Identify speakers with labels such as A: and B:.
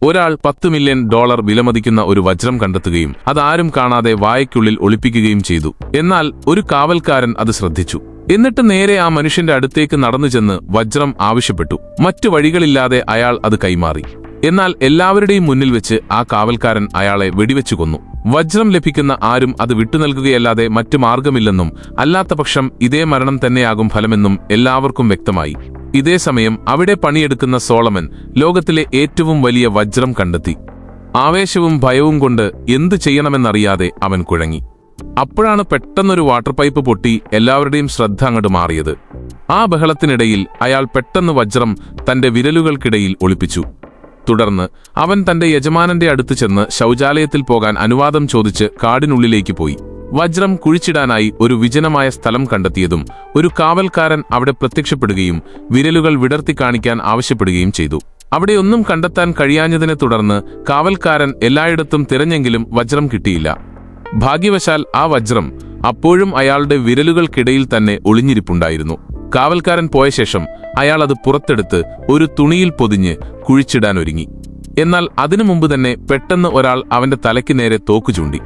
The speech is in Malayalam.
A: ഒരാൾ $10 മില്യൺ വിലമതിക്കുന്ന ഒരു വജ്രം കണ്ടെത്തുകയും അതാരും കാണാതെ വായയ്ക്കുള്ളിൽ ഒളിപ്പിക്കുകയും ചെയ്തു. എന്നാൽ ഒരു കാവൽക്കാരൻ അത് ശ്രദ്ധിച്ചു. എന്നിട്ട് നേരെ ആ മനുഷ്യന്റെ അടുത്തേക്ക് നടന്നു ചെന്ന് വജ്രം ആവശ്യപ്പെട്ടു. മറ്റു വഴികളില്ലാതെ അയാൾ അത് കൈമാറി. എന്നാൽ എല്ലാവരുടെയും മുന്നിൽ വെച്ച് ആ കാവൽക്കാരൻ അയാളെ വെടിവെച്ചു കൊന്നു. വജ്രം ലഭിക്കുന്ന ആരും അത് വിട്ടുനൽകുകയല്ലാതെ മറ്റു മാർഗമില്ലെന്നും അല്ലാത്തപക്ഷം ഇതേ മരണം തന്നെയാകും ഫലമെന്നും എല്ലാവർക്കും വ്യക്തമായി. ഇതേ സമയം അവിടെ പണിയെടുക്കുന്ന സോളമൻ ലോകത്തിലെ ഏറ്റവും വലിയ വജ്രം കണ്ടെത്തി. ആവേശവും ഭയവും കൊണ്ട് എന്തു ചെയ്യണമെന്നറിയാതെ അവൻ കുഴങ്ങി. അപ്പോഴാണ് പെട്ടെന്നൊരു വാട്ടർ പൈപ്പ് പൊട്ടി എല്ലാവരുടെയും ശ്രദ്ധ അങ്ങോട്ട് മാറിയത്. ആ ബഹളത്തിനിടയിൽ അയാൾ പെട്ടെന്ന് വജ്രം തന്റെ വിരലുകൾക്കിടയിൽ ഒളിപ്പിച്ചു. തുടർന്ന് അവൻ തന്റെ യജമാനന്റെ അടുത്ത് ചെന്ന് ശൗചാലയത്തിൽ പോകാൻ അനുവാദം ചോദിച്ച് കാടിനുള്ളിലേക്ക് പോയി. വജ്രം കുഴിച്ചിടാനായി ഒരു വിജനമായ സ്ഥലം കണ്ടെത്തിയതും ഒരു കാവൽക്കാരൻ അവിടെ പ്രത്യക്ഷപ്പെടുകയും വിരലുകൾ വിടർത്തി കാണിക്കാൻ ആവശ്യപ്പെടുകയും ചെയ്തു. അവിടെയൊന്നും കണ്ടെത്താൻ കഴിയാഞ്ഞതിനെ തുടർന്ന് കാവൽക്കാരൻ എല്ലായിടത്തും തിരഞ്ഞെങ്കിലും വജ്രം കിട്ടിയില്ല. ഭാഗ്യവശാൽ ആ വജ്രം അപ്പോഴും അയാളുടെ വിരലുകൾക്കിടയിൽ തന്നെ ഒളിഞ്ഞിരിപ്പുണ്ടായിരുന്നു. കാവൽക്കാരൻ പോയ ശേഷം അയാൾ അത് പുറത്തെടുത്ത് ഒരു തുണിയിൽ പൊതിഞ്ഞ് കുഴിച്ചിടാനൊരുങ്ങി. എന്നാൽ അതിനു മുമ്പ് തന്നെ പെട്ടെന്ന് ഒരാൾ അവന്റെ തലയ്ക്ക് നേരെ തോക്കു ചൂണ്ടി.